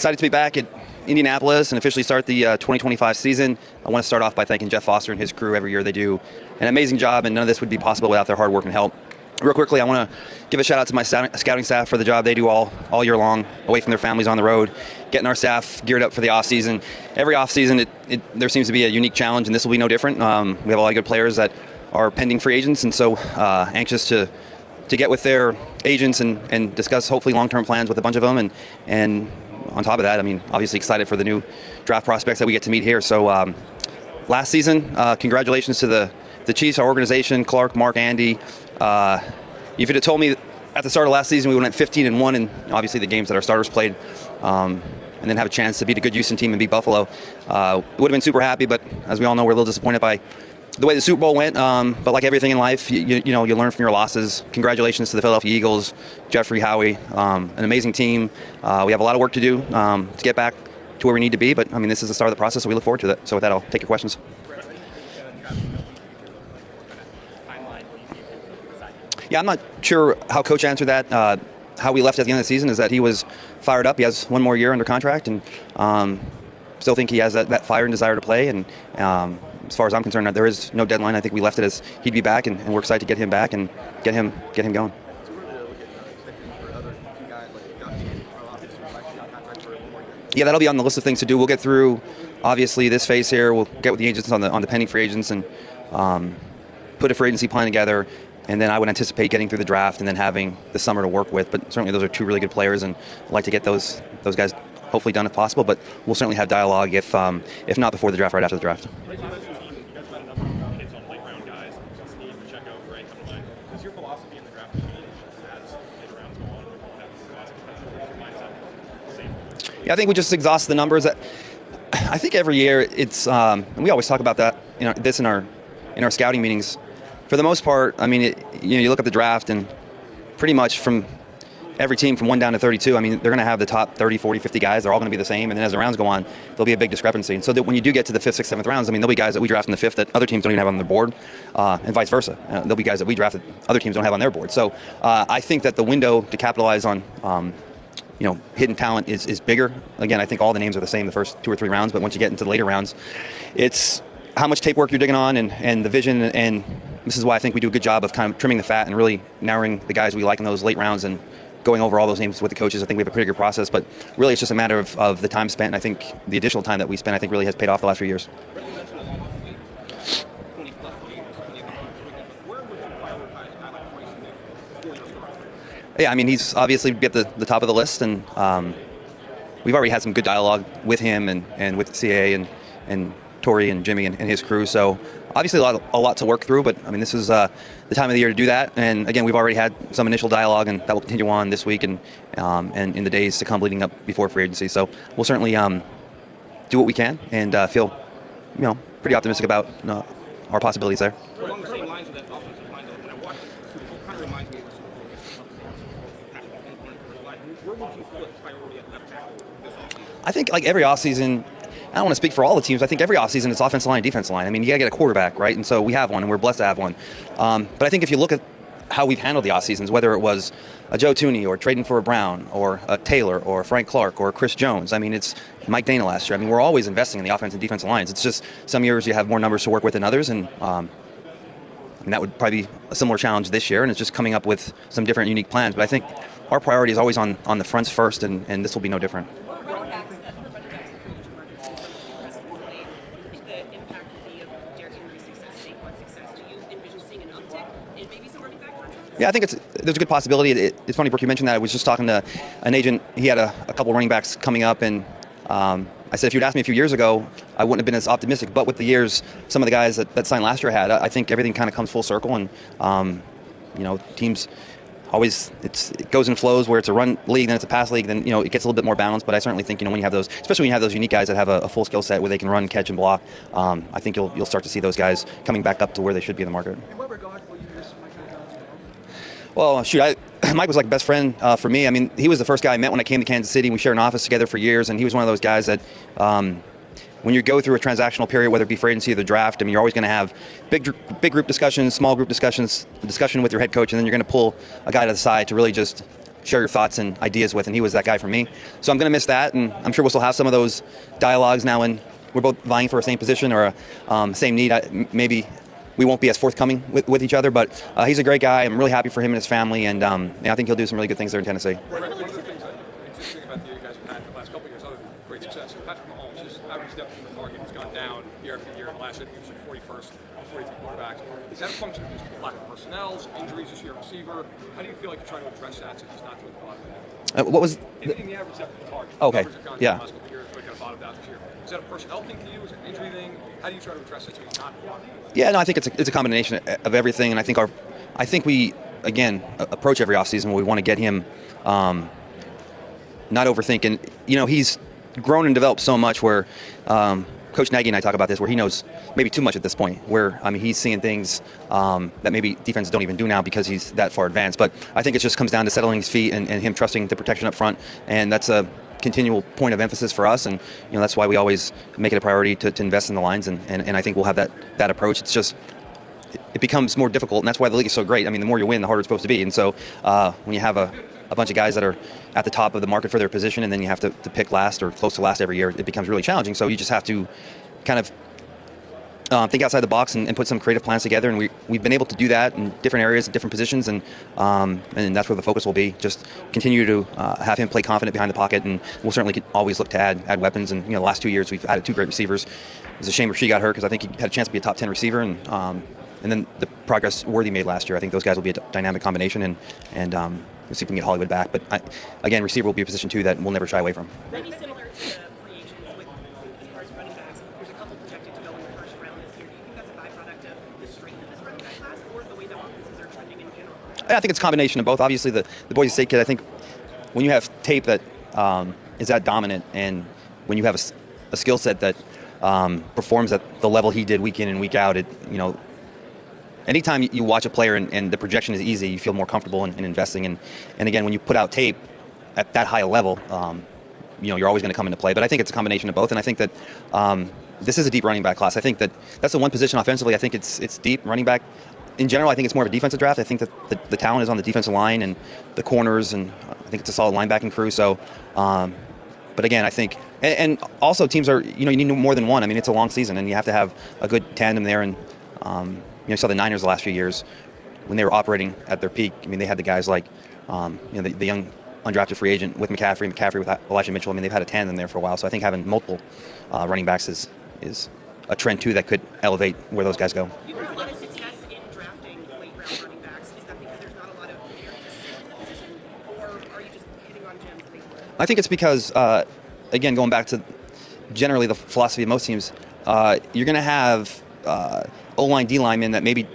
Excited to be back at Indianapolis and officially start the 2025 season. I want to start off by thanking Jeff Foster and his crew. Every year they do an amazing job, and none of this would be possible without their hard work and help. Real quickly, I want to give a shout out to my scouting staff for the job they do all year long, away from their families on the road, getting our staff geared up for the offseason. Every offseason, there seems to be a unique challenge, and this will be no different. We have a lot of good players that are pending free agents, and so anxious to get with their agents and discuss hopefully long-term plans with a bunch of them. And on top of that, I mean, obviously excited for the new draft prospects that we get to meet here. So last season, congratulations to the Chiefs, our organization, Clark, Mark, Andy. If you'd have told me at the start of last season we went 15-1, and obviously the games that our starters played, and then have a chance to beat a good Houston team and beat Buffalo, would have been super happy. But as we all know, we're a little disappointed by the way the Super Bowl went. But like everything in life, you learn from your losses. Congratulations to the Philadelphia Eagles, Jeffrey, Howie, an amazing team. We have a lot of work to do to get back to where we need to be. But I mean, this is the start of the process, so we look forward to that. So with that, I'll take your questions. Yeah, I'm not sure how Coach answered that. How we left at the end of the season is that he was fired up. He has one more year under contract, and still think he has that fire and desire to play. And as far as I'm concerned, there is no deadline. I think we left it as he'd be back, and we're excited to get him back and get him going. Yeah, that'll be on the list of things to do. We'll get through, obviously, this phase here. We'll get with the agents on the pending free agents and put a free agency plan together. And then I would anticipate getting through the draft and then having the summer to work with. But certainly those are two really good players, and I'd like to get those guys hopefully done if possible. But we'll certainly have dialogue if not before the draft, right after the draft. Yeah, I think we just exhaust the numbers. I think every year it's, and we always talk about that, this in our scouting meetings. For the most part, I mean, you look at the draft, and pretty much from every team from 1 down to 32, I mean, they're going to have the top 30, 40, 50 guys. They're all going to be the same. And then as the rounds go on, there'll be a big discrepancy. And so that when you do get to the 5th, 6th, 7th rounds, I mean, there'll be guys that we draft in the 5th that other teams don't even have on their board, and vice versa. There'll be guys that we draft that other teams don't have on their board. So I think that the window to capitalize on hidden talent is bigger. Again, I think all the names are the same the first 2 or 3 rounds, but once you get into the later rounds, it's how much tape work you're digging on and the vision, and this is why I think we do a good job of kind of trimming the fat and really narrowing the guys we like in those late rounds and going over all those names with the coaches. I think we have a pretty good process, but really it's just a matter of the time spent. And I think the additional time that we spent, I think, really has paid off the last few years. Yeah, I mean, he's obviously at the top of the list, and we've already had some good dialogue with him and with the CAA and Torrey and Jimmy and his crew. So obviously a lot to work through, but I mean, this is the time of the year to do that. And again, we've already had some initial dialogue, and that will continue on this week and in the days to come leading up before free agency. So we'll certainly do what we can and feel pretty optimistic about our possibilities there. I think like every offseason, I don't want to speak for all the teams. I think every offseason it's offensive line, defensive line. I mean, you got to get a quarterback, right? And so we have one, and we're blessed to have one. But I think if you look at how we've handled the offseasons, whether it was a Joe Tooney or trading for a Brown or a Taylor or Frank Clark or Chris Jones, I mean, it's Mike Dana last year. I mean, we're always investing in the offensive and defensive lines. It's just some years you have more numbers to work with than others, and that would probably be a similar challenge this year, and it's just coming up with some different, unique plans. But I think our priority is always on the fronts first, and this will be no different. Yeah, I think there's a good possibility. It's funny, Brooke, you mentioned that. I was just talking to an agent. He had a couple running backs coming up, and I said, if you'd asked me a few years ago, I wouldn't have been as optimistic. But with the years, some of the guys that signed last year had, I think everything kind of comes full circle. And, teams always, it goes in flows where it's a run league, then it's a pass league, then, it gets a little bit more balanced. But I certainly think, when you have those, especially when you have those unique guys that have a full skill set where they can run, catch, and block, I think you'll start to see those guys coming back up to where they should be in the market. Well, shoot, Mike was like a best friend for me. I mean, he was the first guy I met when I came to Kansas City. We shared an office together for years, and he was one of those guys that when you go through a transactional period, whether it be free agency or the draft, I mean, you're always going to have big group discussions, small group discussions, discussion with your head coach, and then you're going to pull a guy to the side to really just share your thoughts and ideas with, and he was that guy for me. So I'm going to miss that, and I'm sure we'll still have some of those dialogues now when we're both vying for a same position or a same need. Maybe we won't be as forthcoming with each other, but he's a great guy. I'm really happy for him and his family, and I think he'll do some really good things there in Tennessee. One of the things that interesting about you guys have had the last couple of years, other than great success, Patrick Mahomes, his average depth of the target has gone down year after year. Last year, he was like 41st of 43 quarterbacks. Is that a function of just lack of personnel, injuries this year, receiver? How do you feel like you're trying to address that since he's not doing a lot of that? What was in the average depth of the target? Okay. Yeah. The last couple of years, but kind of bottomed out this year. Is that a personnel thing to you? Is it an injury thing? How do you try to address it so he's not? Yeah, no, I think it's a combination of everything, and I think we again approach every offseason where we want to get him not overthinking. He's grown and developed so much where Coach Nagy and I talk about this, where he knows maybe too much at this point, where he's seeing things that maybe defenses don't even do now because he's that far advanced. But I think it just comes down to settling his feet and him trusting the protection up front, and that's a continual point of emphasis for us, and that's why we always make it a priority to invest in the lines, and I think we'll have that approach. It's just it becomes more difficult, and that's why the league is so great. I mean, the more you win, the harder it's supposed to be, and so when you have a bunch of guys that are at the top of the market for their position, and then you have to pick last or close to last every year, it becomes really challenging. So you just have to kind of think outside the box and put some creative plans together, and we've been able to do that in different areas, different positions, and that's where the focus will be. Just continue to have him play confident behind the pocket, and we'll certainly always look to add weapons. And the last 2 years we've added 2 great receivers. It was a shame Rasheed got hurt because I think he had a chance to be a top 10 receiver, and then the progress Worthy made last year. I think those guys will be a dynamic combination, and we'll see if we can get Hollywood back. But again, receiver will be a position too that we'll never shy away from. Maybe similar to the free agents with as far as running backs. There's a couple projected to go in the first round this year. Do you think that's a byproduct of the strength of this running back class, or the way that offenses are trending in general? I think it's a combination of both. Obviously, the Boise State kid, I think when you have tape that is that dominant, and when you have a skill set that performs at the level he did week in and week out, anytime you watch a player and the projection is easy, you feel more comfortable in investing. And again, when you put out tape at that high a level, you're always going to come into play. But I think it's a combination of both. And I think that this is a deep running back class. I think that's the one position offensively. I think it's deep running back. In general, I think it's more of a defensive draft. I think that the talent is on the defensive line and the corners, and I think it's a solid linebacking crew. So, but again, I think, and also teams are, you need more than one. I mean, it's a long season, and you have to have a good tandem there. And you saw the Niners the last few years when they were operating at their peak. I mean, they had the guys like, the young undrafted free agent with McCaffrey with Elijah Mitchell. I mean, they've had a tandem there for a while. So I think having multiple running backs is a trend too that could elevate where those guys go. You've had a lot of success in drafting late round running backs. Is that because there's not a lot of experience in the position, or are you just hitting on gems? I think it's because, again, going back to generally the philosophy of most teams, you're going to have O-line, D-linemen that maybe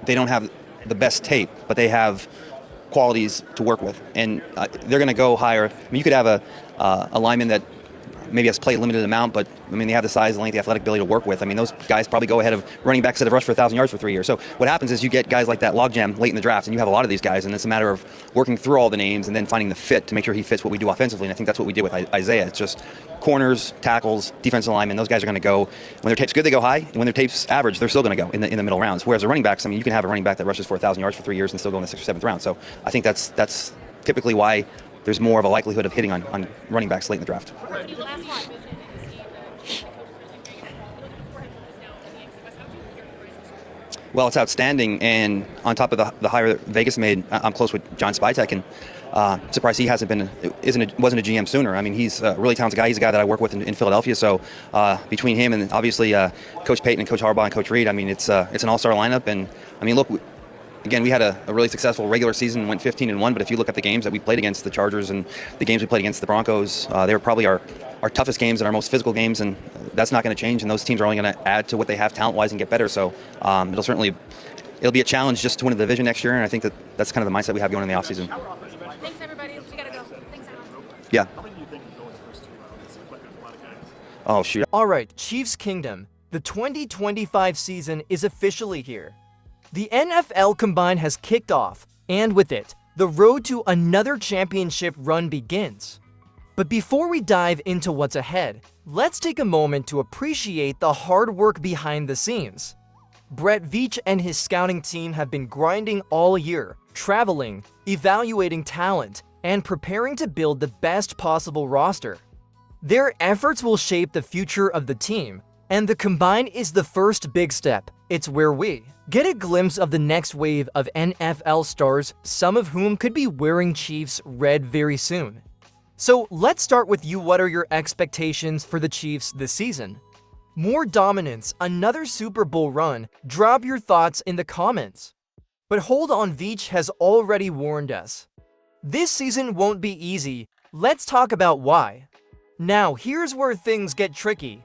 they don't have the best tape, but they have qualities to work with, and they're going to go higher. I mean, you could have a lineman that maybe has played a limited amount, but I mean, they have the size, the length, the athletic ability to work with. I mean, those guys probably go ahead of running backs that have rushed for 1,000 yards for 3 years. So what happens is you get guys like that logjam late in the draft, and you have a lot of these guys, and it's a matter of working through all the names and then finding the fit to make sure he fits what we do offensively. And I think that's what we did with Isaiah. It's just corners, tackles, defensive linemen. Those guys are going to go, when their tape's good, they go high, and when their tape's average, they're still going to go in the middle rounds. Whereas the running backs, I mean, you can have a running back that rushes for 1,000 yards for 3 years and still go in the 6th or 7th round. So I think that's typically why there's more of a likelihood of hitting on running backs late in the draft. Well, it's outstanding, and on top of the hire that Vegas made, I'm close with John Spytek, and surprised he wasn't a GM sooner. I mean, he's a really talented guy. He's a guy that I work with in Philadelphia. So between him and obviously Coach Payton and Coach Harbaugh and Coach Reed, I mean, it's an all-star lineup. And I mean, look, again, we had a really successful regular season, went 15-1. But if you look at the games that we played against the Chargers and the games we played against the Broncos, they were probably our toughest games and our most physical games, and that's not going to change. And those teams are only going to add to what they have talent-wise and get better. So it'll be a challenge just to win the division next year. And I think that's kind of the mindset we have going in the offseason. Thanks, everybody. We gotta go. Thanks, Alan. Yeah. How many do you think can go in the first 2 rounds? It's like a lot of guys. Oh, shoot. All right, Chiefs Kingdom. The 2025 season is officially here. The NFL Combine has kicked off, and with it, the road to another championship run begins. But before we dive into what's ahead, let's take a moment to appreciate the hard work behind the scenes. Brett Veach and his scouting team have been grinding all year, traveling, evaluating talent, and preparing to build the best possible roster. Their efforts will shape the future of the team, and the Combine is the first big step. It's where we get a glimpse of the next wave of NFL stars, some of whom could be wearing Chiefs red very soon. So let's start with you. What are your expectations for the Chiefs this season? More dominance, another Super Bowl run? Drop your thoughts in the comments. But hold on, Veach has already warned us. This season won't be easy. Let's talk about why. Now, here's where things get tricky.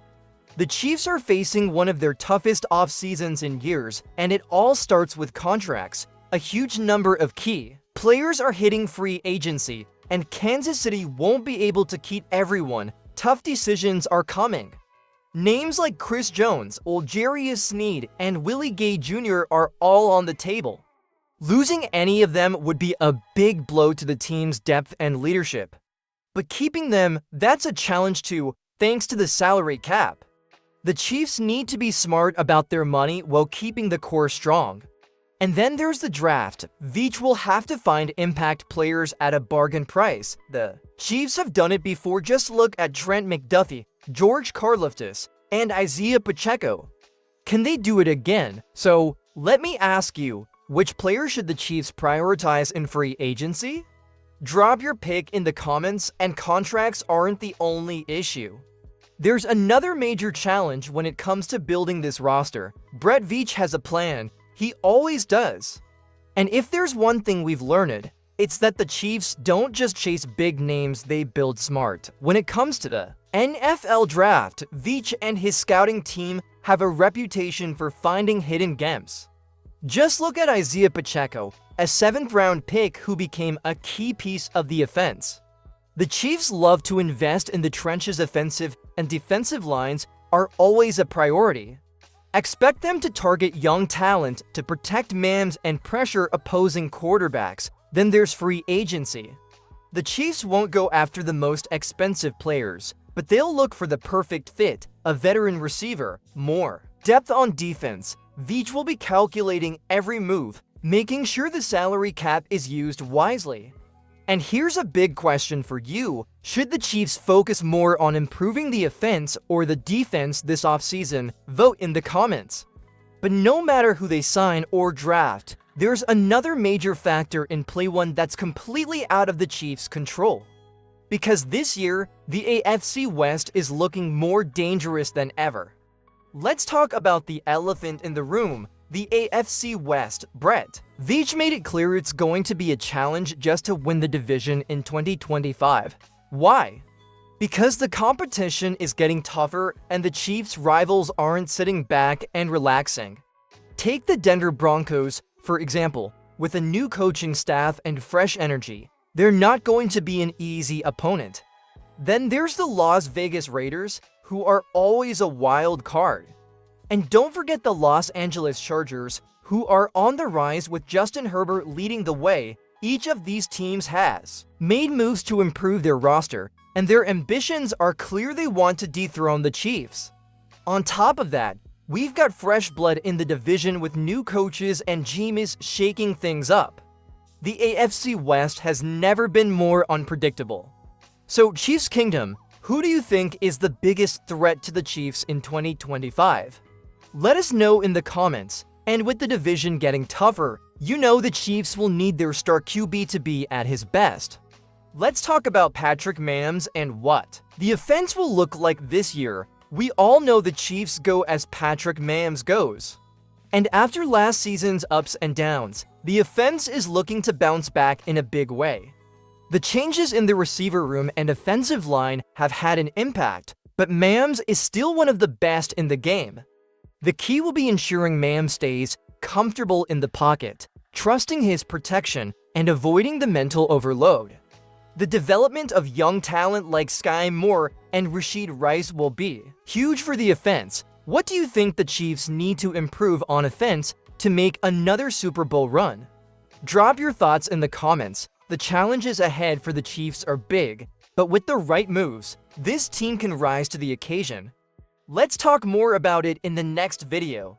The Chiefs are facing one of their toughest off-seasons in years, and it all starts with contracts. A huge number of key players are hitting free agency, and Kansas City won't be able to keep everyone. Tough decisions are coming. Names like Chris Jones, Oljarius Sneed, and Willie Gay Jr. are all on the table. Losing any of them would be a big blow to the team's depth and leadership. But keeping them, that's a challenge too, thanks to the salary cap. The Chiefs need to be smart about their money while keeping the core strong. And then there's the draft. Veach will have to find impact players at a bargain price. The Chiefs have done it before. Just look at Trent McDuffie, George Karlaftis, and Isaiah Pacheco. Can they do it again? So, let me ask you, which player should the Chiefs prioritize in free agency? Drop your pick in the comments, and contracts aren't the only issue. There's another major challenge when it comes to building this roster. Brett Veach has a plan. He always does. And if there's one thing we've learned, it's that the Chiefs don't just chase big names, they build smart. When it comes to the NFL draft, Veach and his scouting team have a reputation for finding hidden gems. Just look at Isaiah Pacheco, a 7th-round pick who became a key piece of the offense. The Chiefs love to invest in the trenches. Offensive and defensive lines are always a priority. Expect them to target young talent to protect Mahomes and pressure opposing quarterbacks. Then there's free agency. The Chiefs won't go after the most expensive players, but they'll look for the perfect fit, a veteran receiver, more depth on defense. Veach will be calculating every move, making sure the salary cap is used wisely. And here's a big question for you. Should the Chiefs focus more on improving the offense or the defense this offseason? Vote in the comments. But no matter who they sign or draft, there's another major factor in play, one that's completely out of the Chiefs' control. Because this year, the AFC West is looking more dangerous than ever. Let's talk about the elephant in the room, the AFC West. Brett Veach made it clear it's going to be a challenge just to win the division in 2025. Why? Because the competition is getting tougher and the Chiefs' rivals aren't sitting back and relaxing. Take the Denver Broncos, for example. With a new coaching staff and fresh energy, they're not going to be an easy opponent. Then there's the Las Vegas Raiders, who are always a wild card. And don't forget the Los Angeles Chargers, who are on the rise with Justin Herbert leading the way. Each of these teams has made moves to improve their roster, and their ambitions are clear. They want to dethrone the Chiefs. On top of that, we've got fresh blood in the division with new coaches and GMs shaking things up. The AFC West has never been more unpredictable. So, Chiefs Kingdom, who do you think is the biggest threat to the Chiefs in 2025? Let us know in the comments. And with the division getting tougher, you know the Chiefs will need their star QB to be at his best. Let's talk about Patrick Mahomes and what the offense will look like this year. We all know the Chiefs go as Patrick Mahomes goes. And after last season's ups and downs, the offense is looking to bounce back in a big way. The changes in the receiver room and offensive line have had an impact, but Mahomes is still one of the best in the game. The key will be ensuring Mahomes stays comfortable in the pocket, trusting his protection, and avoiding the mental overload. The development of young talent like Sky Moore and Rashid Rice will be huge for the offense. What do you think the Chiefs need to improve on offense to make another Super Bowl run? Drop your thoughts in the comments. The challenges ahead for the Chiefs are big, but with the right moves, this team can rise to the occasion. Let's talk more about it in the next video.